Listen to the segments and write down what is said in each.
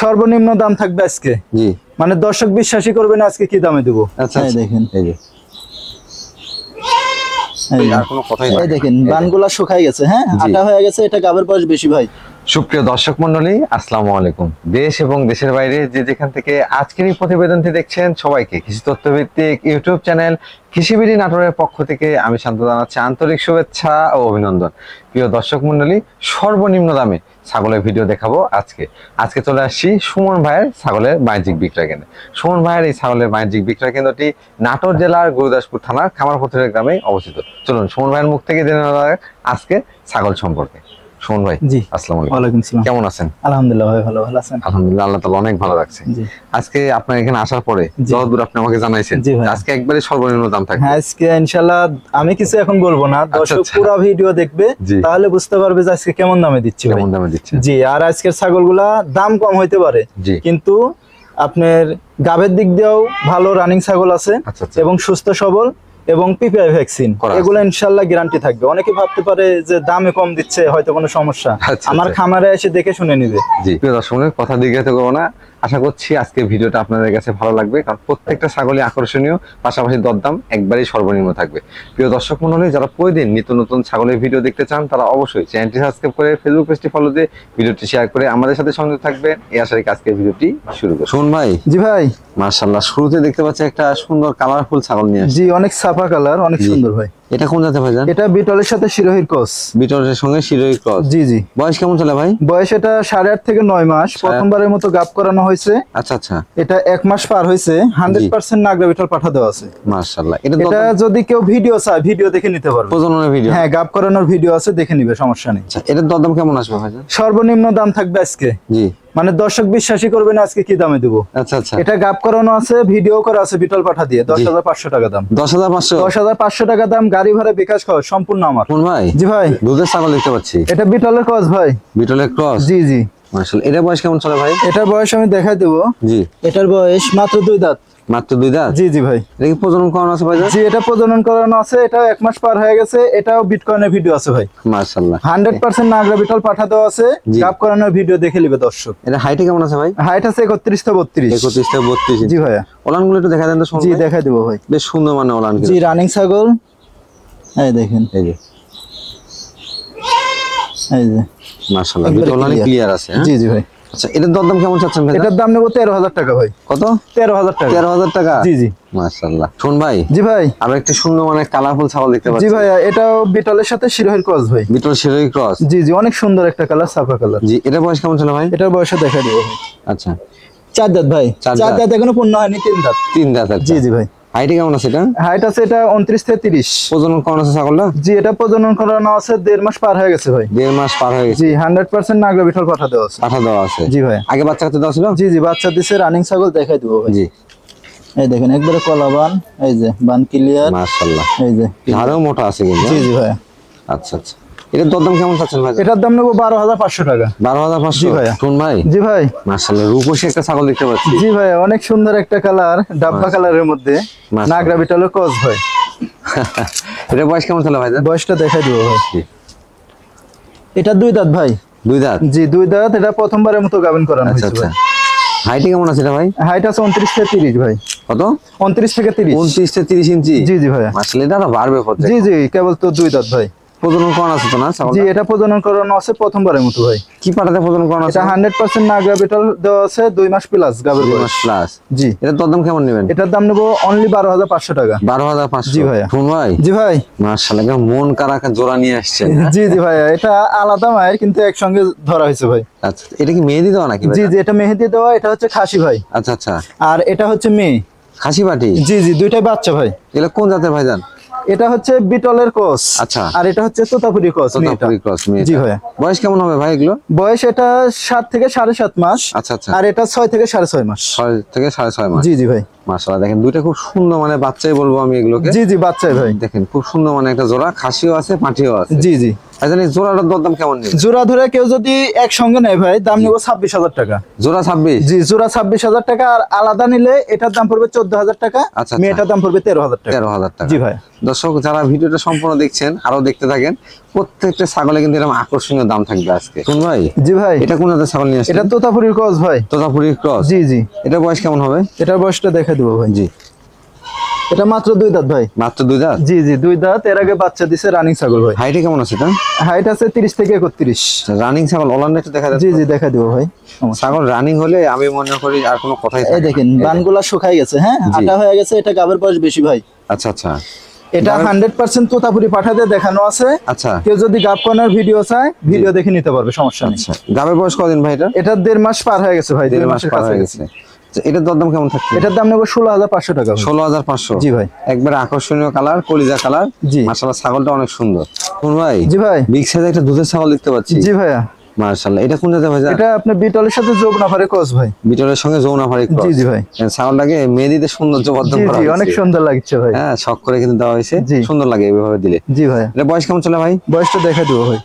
সর্বনিম্ন দাম থাকবে আজকে। জি, মানে দর্শক বিশ্বাসই করবে না আজকে কি দামে দেবো। আচ্ছা এই দেখেন, এই যে আর কোনো কথাই এই নাই। দেখেন বানগুলা শুকাই গেছে, হ্যাঁ আটা হয়ে গেছে। এটা গাবের বয়স বেশি ভাই। সুপ্রিয় দর্শক মন্ডলী, আসসালামু আলাইকুম। দেশ এবং দেশের বাইরে যে যেখান থেকে আজকের এই প্রতিবেদনটি দেখছেন, সবাইকে কৃষি তথ্যভিত্তিক ইউটিউব চ্যানেল কৃষিবিডি নাটোরের পক্ষ থেকে আমি শান্ত জানাচ্ছি আন্তরিক শুভেচ্ছা ও অভিনন্দন। প্রিয় দর্শক মন্ডলী, সর্বনিম্ন দামে ছাগলের ভিডিও দেখাবো আজকে চলে আসছি সুমন ভাইয়ের ছাগলের বাণিজ্যিক বিক্রয় কেন্দ্রে। সুমন ভাইয়ের এই ছাগলের বাণিজ্যিক বিক্রয় কেন্দ্রটি নাটোর জেলার গুরুদাসপুর থানার খামারপথরের গ্রামে অবস্থিত। চলুন সুমন ভাইয়ের মুখ থেকে জেনে নেওয়া যাক আজকে ছাগল সম্পর্কে। সুমন ভাই, জি আসসালামু আলাইকুম। ওয়ালাইকুম আসসালাম। কেমন আছেন? আলহামদুলিল্লাহ ভাই, ভালো আছেন? আলহামদুলিল্লাহ, আল্লাহ তাআলা অনেক ভালো রাখছে। জি। আজকে আপনার এখানে আসার পরে যতদূর আপনি আমাকে জানাইছেন, জি ভাই। আজকে একবারে সর্বনিম্ন দাম থাকবে। হ্যাঁ আজকে ইনশাআল্লাহ আমি কিছু এখন বলবো না, দর্শক আচ্ছা। পুরো ভিডিও দেখবে, জি। তাহলে বুঝতে পারবে যে আজকে কেমন দামে দিচ্ছি ভাই। কেমন দামে দিচ্ছেন? জি, আর আজকের ছাগলগুলা দাম কম হইতে পারে, জি। কিন্তু আপনার গাবের দিক দিয়েও ভালো রানিং ছাগল আছে আচ্ছা, আচ্ছা। এবং সুস্থ সবল এবং পিপিআই ভ্যাকসিন, করা এগুলো ইনশাআল্লাহ গ্যারান্টি থাকবে। অনেকে ভাবতে পারে যে দামে কম দিচ্ছে, হয়তো কোনো সমস্যা। আচ্ছা, আমার আচ্ছা। খামারে এসে দেখে শুনে নিবে। জি, প্রিয় দর্শক, কথা জিজ্ঞাসা করবো না। আশা করছি আজকে ভিডিওটা আপনাদের কাছে ভালো লাগবে, কারণ প্রত্যেকটা ছাগলই আকর্ষণীয়, পাশাপাশি দরদাম একবারই সর্বনিম্ন থাকবে। প্রিয় দর্শক মণ্ডলী, যারা প্রতিদিন নিত্য নতুন ছাগলের ভিডিও দেখতে চান, তারা অবশ্যই চ্যানেলটি সাবস্ক্রাইব করে ফেসবুক পেজটি ফলো দিয়ে ভিডিওটি শেয়ার করে আমাদের সাথে সংযুক্ত থাকবেন। এই আশা রেখে আজকের ভিডিওটি শুরু করুন। শুনুন ভাই। জি ভাই। মাশাআল্লাহ, শুরুতে দেখতে পাচ্ছি একটা সুন্দর কালারফুল ছাগল নিয়ে আসছে। জি, অনেক সাফা কালার, অনেক সুন্দর ভাই। এটা কোন জাতের ভাইজান? এটা বিটলের সাথে শিরোহির ক্রস। বিটলের সঙ্গে শিরোহী ক্রস। জি জি। বয়স কেমন চলে ভাই? বয়স এটা 8.5 থেকে 9 মাস। প্রথমবারের মতো গাব করানো হয়েছে। আচ্ছা আচ্ছা। এটা 1 মাস পার হয়েছে। 100% নাগরা বিটল পাঠা দেওয়া আছে। মাশাআল্লাহ। এটা যদি কেউ ভিডিও চায়, ভিডিও দেখে নিতে পারবে। প্রজননের ভিডিও? হ্যাঁ, গাব করানোর ভিডিও আছে, দেখে নিবে, সমস্যা নেই। আচ্ছা, এটার দরদাম কেমন আসবে ভাইজান? সর্বনিম্ন দাম থাকবে আজকে। জি। মানে দর্শক বিশ্বাসই করবে না আজকে কি দামে দেবো। আচ্ছা আচ্ছা। এটা গাব করানো আছে, ভিডিও করা আছে বিটল পাঠা দিয়ে। 10,500 টাকা দাম। 10,500? 10,500 টাকা দাম। গাড়ি ভাড়া বিকাশ খরচ সম্পূর্ণ আমার। কোন ভাই? জি ভাই। দুধের ছাগল দেখতে পাচ্ছি। এটা বিটলের ক্রস ভাই। বিটলের ক্রস? জি জি। মাশাআল্লাহ। এটার বয়স কেমন চলে ভাই? এটার বয়স আমি দেখাই দেবো। জি। এটার বয়স মাত্র 2 দাঁত। মাত্র 2 দাঁত? জি জি ভাই। এটা কি প্রজনন করানো আছে ভাইজান? জি, এটা প্রজনন করানো আছে। এটা 1 মাস পার হয়ে গেছে। এটাও বিটকয়েনের ভিডিও আছে ভাই। মাশাআল্লাহ। 100% নাগরা বিটল পাঠা দেওয়া আছে। জি। গাব করানোর ভিডিও দেখে নিবে দর্শক। এটা হাইটে কেমন আছে ভাই? হাইট আছে 31 থেকে 32। 31 থেকে 32 জি ভাইয়া। ওলানগুলো একটু দেখা দেন তো। জি, দেখাই দেবো ভাই। বেশ সুন্দর মানে ওলান। জি, রানিং ছাগল। এই দেখেন, এই যে এই যে মাশাআল্লাহ, একবারে দুটো ওলানই clear। ক্লিয়ার আছে। হ্যাঁ? জি জি ভাই। আচ্ছা, এটার দরদাম কেমন চাচ্ছেন ভাই? এটার দাম নেবো 13,000 টাকা ভাই। কত? 13,000 টাকা। 13,000 টাকা? জি জি। মাশাআল্লাহ। শুন ভাই। জি ভাই। আর একটা সুন্দর মানে কালারফুল ছাগল দেখতে জি পাচ্ছি। ভাইয়া, এটাও বিটলের সাথে শিরোহির ক্রস ভাই। বিটল শিরোহী ক্রস? জি জি, অনেক সুন্দর একটা কালার, সাফা কালার। জি। এটার বয়স কেমন ছিল ভাই? এটার বয়সে দেখা দেবো ভাই। আচ্ছা। 4 দাঁত ভাই। 4 4 দাঁত। দাঁত এখনো পূর্ণ হয়নি, 3 দাঁত। 3 দাঁত? জি জি ভাই। হাইটে কেমন আছে এটা? হাইট আছে এটা 29 থেকে 30। প্রজনন করানো আছে ছাগলটা? জি, এটা প্রজনন করানো আছে। 1.5 মাস পার হয়ে গেছে ভাই। 1.5 মাস পার হয়ে গেছে? জি, 100% নাগরা বিটল পাঠা দেওয়া আছে। পাঠা দেওয়া আছে? জি ভাই। আগে বাচ্চা কাচ্চা দেওয়া ছিল? জি জি, বাচ্চা দিছে। রানিং ছাগল দেখাই দেবো ভাই। জি। এই দেখেন, একবারে কলা বান। এই যে বান ক্লিয়ার। মাশাআল্লাহ। এই যে ঝাড়েও মোটা আছে কিন্তু। জি জি ভাই। আচ্ছা আচ্ছা। এটার দরদাম কেমন চাচ্ছেন ভাই? এটার দাম নেবো 12,500 টাকা। 12,500? জি ভাইয়া। শুন ভাই। জি ভাই। মাশাআল্লাহ, রূপসী একটা ছাগল দেখতে পাচ্ছি। জি ভাই, অনেক সুন্দর একটা কালার, ডাব্বা কালারের মধ্যে। মাশাআল্লাহ। নাগরা বিটলের ক্রস ভাই। এটার বয়স কেমন ছিল ভাই? বয়সটা দেখাই দেবো ভাই। জি। এটা 2 দাঁত ভাই। 2 দাঁত? জি, 2 দাঁত। এটা প্রথমবারের মতো গাভিন করানো আচ্ছা হয়েছে আচ্ছা। ভাই। হাইটে কেমন আছে এটা ভাই? হাইট আছে 29 থেকে 30 ভাই। কত? 29 থেকে 30। 29 থেকে 30 ইঞ্চি? জি জি ভাইয়া। মাশাআল্লাহ, এটা আরো বাড়বে পথে। জি জি, কেবল তো 2 দাঁত ভাই। প্রজনন করানো আছে তো না ছাগলটা? জি, এটা প্রজনন করানো আছে প্রথমবারের মতো ভাই। কি পাটাতে প্রজনন করানো আছে? এটা 100% নাগরা বিটল দেওয়া আছে। 2 মাস প্লাস গাবের 2 বয়স। মাস প্লাস? জি। এটার দরদাম কেমন নেবেন? এটার দাম নেবো অনলি 12,500 টাকা। 12,500? জি ভাইয়া। শুন ভাই। জি ভাই। মাশাআল্লাহ, কেমন মন কারাকা জোড়া নিয়ে আসছেন। জি জি ভাইয়া, এটা আলাদা মায়ের, কিন্তু একসঙ্গে ধরা হয়েছে ভাই। আচ্ছা, এটা কি মেহেদি দেওয়া নাকি ভাই? জি জি, এটা মেহেদি দেওয়া। এটা হচ্ছে খাসি ভাই। আচ্ছা আচ্ছা। আর এটা হচ্ছে মেয়ে। খাসি বাটি? জি জি, দুইটাই বাচ্চা ভাই। এগুলো কোন জাতের ভাইজান? এটা হচ্ছে বিটলের ক্রস। আচ্ছা। আর এটা হচ্ছে তোতাপুরি ক্রস। তোতাপুরি ক্রস মেয়ে? জি ভাইয়া। বয়স কেমন হবে ভাই এগুলো? বয়স এটা 7 থেকে 7.5 মাস। আচ্ছা আচ্ছা। আর এটা 6 থেকে 6.5 মাস। 6 থেকে 6.5 মাস? জি জি ভাই। মাশাআল্লাহ দেখেন দুইটা খুব সুন্দর, মানে বাচ্চাই বলবো আমি এগুলোকে। জি জি বাচ্চাই ভাই। দেখেন খুব সুন্দর, মানে একটা জোড়া খাসিও আছে পাটিও আছে। জি জি। আচ্ছা এই জোড়াটার দরদাম কেমন নেবেন? জোড়া ধরে কেউ যদি একসঙ্গে নেয় ভাই, দাম নেবো 26,000 টাকা। জোড়া 26? জি জোড়া 26,000 টাকা, আর আলাদা নিলে এটার দাম পড়বে 14,000 টাকা। আচ্ছা, মেয়েটার দাম পড়বে 13,000 টাকা। 13,000 টাকা। জি ভাই। দর্শক যারা ভিডিওটা সম্পূর্ণ দেখছেন আরো দেখতে থাকেন, প্রত্যেকটা ছাগলে কিন্তু এরকম আকর্ষণীয় দাম থাকবে আজকে। শুন ভাই, জি ভাই। এটা কোন জাতের ছাগল নিয়ে আসছেন? এটা তোতাপুরির ক্রস ভাই। তোতাপুরির ক্রস? জি জি। এটা বয়স কেমন হবে? এটার বয়সটা দেখে দেবো ভাই। জি। এটা মাত্র 2 দাঁত ভাই। মাত্র 2 দাঁত? জি জি 2 দাঁত। এর আগে বাচ্চা দিছে, রানিং ছাগল ভাই। হাইটে কেমন আছে এটা? হাইট আছে 30 থেকে 31। রানিং ছাগল ওলান একটু দেখা যাচ্ছে? জি জি দেখা দেবো ভাই। ছাগল রানিং হলে আমি মনে করি আর কোনো কথাই এই থাকে না। দেখেন বানগুলা শুকাই গেছে, হ্যাঁ আটা হয়ে গেছে। এটা গাবের বয়স বেশি ভাই। আচ্ছা আচ্ছা। এটা 100% তোতাপুরি পাঠাতে দেখানো আছে। আচ্ছা। কেউ যদি গাব কর্নার ভিডিও চায়, ভিডিও দেখে নিতে পারবে, সমস্যা নেই। আচ্ছা গাবের বয়স কতদিন ভাই এটা? এটা 1.5 মাস পার হয়ে গেছে ভাই। 1.5 মাস পার হয়ে গেছে। এটার দরদাম কেমন থাকছে? এটার দাম নেব 16,500 টাকা ভাই। 16,500? জি ভাই। একবার আকর্ষণীয় কালার, কলিজা কালার। জি। মাশাআল্লাহ ছাগলটা অনেক সুন্দর। কোন ভাই? জি ভাই। বিগ সাইজের একটা দুধের ছাগল দেখতে পাচ্ছি। জি ভাইয়া। মাশাআল্লাহ এটা কোন জাতের ভাই? এটা আপনার বিটলের সাথে যৌবনাফারে ক্রস ভাই। বিটলের সঙ্গে যৌনাফারি ক্রস? জি জি ভাই। ছাগলটাকে মেহেদিতে সৌন্দর্য বর্ধন জি করা জি হয়েছে। অনেক সুন্দর লাগছে ভাই। হ্যাঁ শখ করে কিন্তু দেওয়া হয়েছে, জি। সুন্দর লাগে এইভাবে দিলে। জি ভাই। এটা বয়স কেমন চলে ভাই? বয়সটা দেখা দেবো ভাই।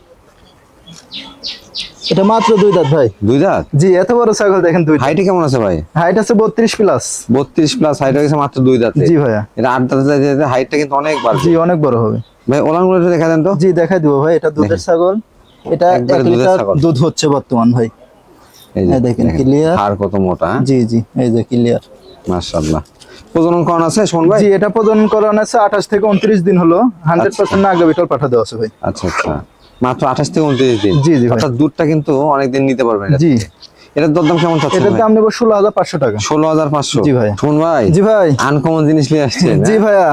এটা মাত্র 2 দাঁত ভাই। 2 দাঁত? জি এত বড় ছাগল দেখেন 2 দাঁত। হাইটে কেমন আছে ভাই? হাইট আছে 32 প্লাস। 32 প্লাস হাইট হয়ে গেছে মাত্র 2 দাঁতে? জি ভাইয়া। এটা 8 দাঁতে যেতে হাইটটা কিন্তু অনেক বাড়বে। জি অনেক বড় হবে ভাই। ওলানগুলো একটু দেখা দেন তো। জি দেখাই দিব ভাই। এটা দুধের ছাগল। এটা একবারে 1 দুধের লিটার ছাগল। দুধ হচ্ছে বর্তমান ভাই। এই যে এই দেখেন ক্লিয়ার। হাড় কত মোটা। জি জি এই যে ক্লিয়ার। মাশাআল্লাহ। প্রজনন করানো আছে শোন ভাই? জি এটা প্রজনন করানো আছে 28 থেকে 29 দিন হলো। 100% নাগা বিটল পাঠা দেওয়া আছে ভাই। আচ্ছা আচ্ছা। মাত্র 28 থেকে 29 দিন? জি জি ভাই। অর্থাৎ দুধটা কিন্তু অনেক দিন নিতে পারবেন। জি। এটার দরদাম কেমন চাচ্ছেন? এটার দাম নেব 16,500 টাকা। 16,500? জি ভাই। শোন ভাই। জি ভাই। আনকমন জিনিস নিয়ে আসছেন। জি ভাইয়া।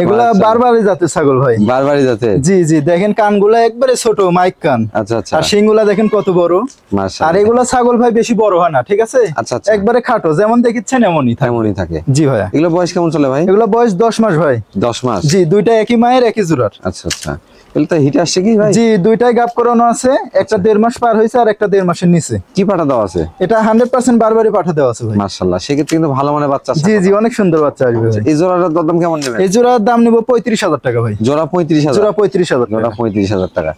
এগুলা বারবারই জাতের ছাগল ভাই। বারবারই জাতে? জি জি দেখেন কানগুলা একবারে ছোট মাইক কান। আচ্ছা আচ্ছা। আর শিংগুলা দেখেন কত বড়। মাশাআল্লাহ। আর এগুলা ছাগল ভাই বেশি বড় হয় না, ঠিক আছে? আচ্ছা আচ্ছা। একবারে খাটো, যেমন দেখিচ্ছেন এমনই থাকে। এমনই থাকে? জি ভাইয়া। এগুলো বয়স কেমন চলে ভাই? এগুলা বয়স 10 মাস ভাই। 10 মাস? জি দুইটা একই মায়ের একই জোড়ার। আচ্ছা আচ্ছা। এগুলো তো হিট আসছে কি ভাই? জি দুইটাই গাব করানো আছে। একটা 1.5 মাস পার হয়েছে আর একটা 1.5 মাসের নিচে। কি পাঠা দেওয়া আছে? এটা 100% বারবারই পাঠা দেওয়া আছে ভাই। মাশাআল্লাহ সেক্ষেত্রে কিন্তু ভালো মানের বাচ্চা আছে। জি জি অনেক সুন্দর বাচ্চা আসবে ভাই। এই জোড়াটার দরদাম কেমন নেবেন? এই জোড়ার দাম নিব 35,000 টাকা ভাই। জোড়া 35,000? জোড়া 35,000 জোড়া টাকা। 35,000 টাকা।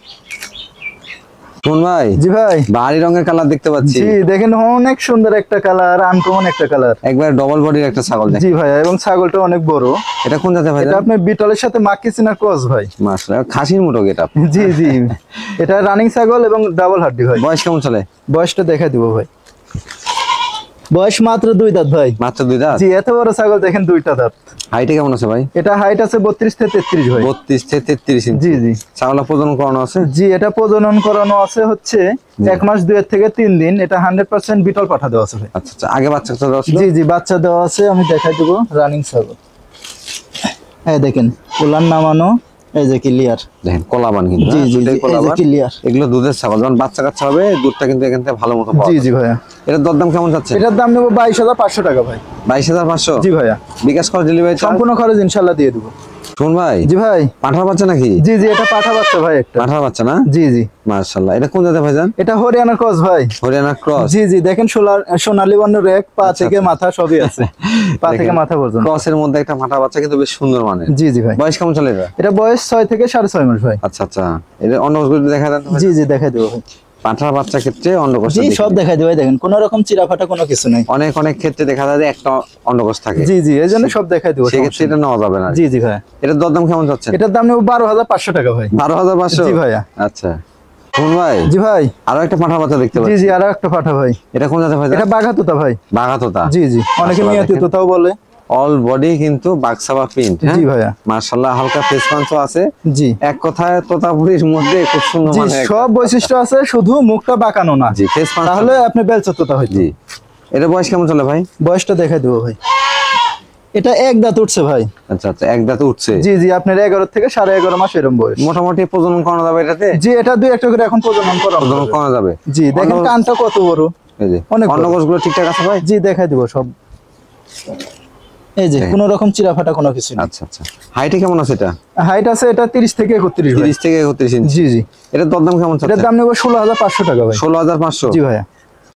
শুন ভাই। জি ভাই। বাহারি রঙের কালার দেখতে পাচ্ছি। জি দেখেন অনেক সুন্দর একটা কালার, আনকমন একটা কালার। একবার ডবল বডির একটা ছাগল দেখেন। জি ভাই এবং ছাগলটা অনেক বড়। এটা কোন জাতের ভাই? এটা আপনার বিটলের সাথে মাক্কি চিনার ক্রস ভাই। মাশাআল্লাহ খাসির মতো গেটআপ। জি জি এটা রানিং ছাগল এবং ডাবল হাড্ডি ভাই। বয়স কেমন চলে? বয়সটা দেখা দিব ভাই। বয়স মাত্র 2 দাঁত ভাই। মাত্র 2 দাঁত? জি এত বড় ছাগল দেখেন 2টা দাঁত। হাইটে কেমন আছে ভাই? এটা হাইট আছে 32 থেকে 33 ভাই। 32 থেকে 33 ইঞ্চি? জি জি। ছাগলটা প্রজনন করানো আছে? জি এটা প্রজনন করানো আছে হচ্ছে 1 মাস 2 থেকে 3 দিন। এটা 100% বিটল পাঠা দেওয়া আছে ভাই। আচ্ছা আচ্ছা। আগে বাচ্চা দেওয়া ছিল? জি জি বাচ্চা দেওয়া আছে, আমি দেখাই দেব। রানিং ছাগল এই দেখেন উলান নামানো, এই যে ক্লিয়ার। দেখেন কলাবান কিন্তু। জি জি দুইটাই এই যে কলাবান। ক্লিয়ার। এগুলো দুধের ছাগল, যখন বাচ্চা কাচ্চা হবে দুধটা কিন্তু এখান থেকে ভালো মতো পাওয়া জি যাবে। জি ভাইয়া। এটার দরদাম কেমন যাচ্ছে? এটার দাম নেব 22,500 টাকা ভাই। 22,500? জি ভাইয়া। বিকাশ করে ডেলিভারি সম্পূর্ণ খরচ ইনশাআল্লাহ দিয়ে দেব। শুন ভাই। জি ভাই। পাঠার বাচ্চা নাকি? জি জি এটা পাঠা বাচ্চা ভাই একটা। পাঠার বাচ্চা না? জি জি। মাশাআল্লাহ। এটা কোন জাতের ভাইজান? এটা হরিয়ানা ক্রস ভাই। হরিয়ানা ক্রস? জি জি দেখেন সোনালী বর্ণের রেক, পা থেকে মাথা সবই আছে। পা থেকে মাথা পর্যন্ত। ক্রসের মধ্যে একটা পাঠা বাচ্চা কিন্তু বেশ সুন্দর মানের। জি জি ভাই। বয়স কেমন চলে এটা? এটা বয়স 6 থেকে 6.5 মাস ভাই। আচ্ছা আচ্ছা। এটা অন্ডকোষ দেখা দেন তো ভাই। জি জি দেখাই দেবো ভাই। পাঠার বাচ্চা ক্ষেত্রে অন্ডকোষ জি সব দেখাই দেবো। দেখেন কোনো রকম চিরা ফাটা কোনো কিছু নেই। অনেক অনেক ক্ষেত্রে দেখা যায় যে একটা অন্ডকোষ থাকে। জি জি এজন্য সব দেখাই দেবো। সেক্ষেত্রে এটা নেওয়া যাবে না। জি জি ভাই। এটার দরদাম কেমন যাচ্ছে? এটার দাম নেব 12,500 টাকা ভাই। 12,500? জি ভাইয়া। আচ্ছা। শুন ভাই। জি ভাই। আরো একটা পাঠার বাচ্চা দেখতে জি পাচ্ছি। জি আরো একটা পাঠা ভাই। এটা কোন জাতের ভাই? এটা বাঘাতোতা ভাই। বাঘাতোতা? জি জি অনেকে মিয়াতি তোতাও বলে। অল বডি কিন্তু বাক্সাবা প্রিন্ট। জি ভাইয়া। মাশাআল্লাহ হালকা ফেস পাঞ্চও আছে। জি। এক কথায় তোতাপুরির মধ্যে খুব সুন্দর জি মানে সব বৈশিষ্ট্য আছে, শুধু মুখটা বাঁকানো না। জি ফেস পাঞ্চ। তাহলে আপনি বেলচা তোতা হইতো। জি। এটা বয়স কেমন চলে ভাই? বয়সটা দেখাই দেবো ভাই। এটা 1 দাঁত উঠছে ভাই। আচ্ছা আচ্ছা। এক দাঁতে উঠছে? জি জি আপনার 11 থেকে 11.5 মাস এরকম বয়স। মোটামুটি প্রজনন করানো যাবে এটাতে? জি এটা 2-1 করে এখন প্রজনন করা প্রজনন করানো যাবে। জি দেখেন কানটা কত বড়। এই যে অনেক বড়। অন্ডকোষগুলো ঠিকঠাক আছে ভাই? জি দেখাই দিব সব। এই যে কোনো রকম চিরা ফাটা কোনো কিছু নেই। আচ্ছা আচ্ছা। হাইটে কেমন আছে এটা? হাইট আছে এটা 30 থেকে 31 ভাই। 30 থেকে 31 ইঞ্চি? জি জি। এটার দরদাম কেমন চলছে? এটার দাম নেব 16,500 টাকা ভাই। 16,500? জি ভাইয়া।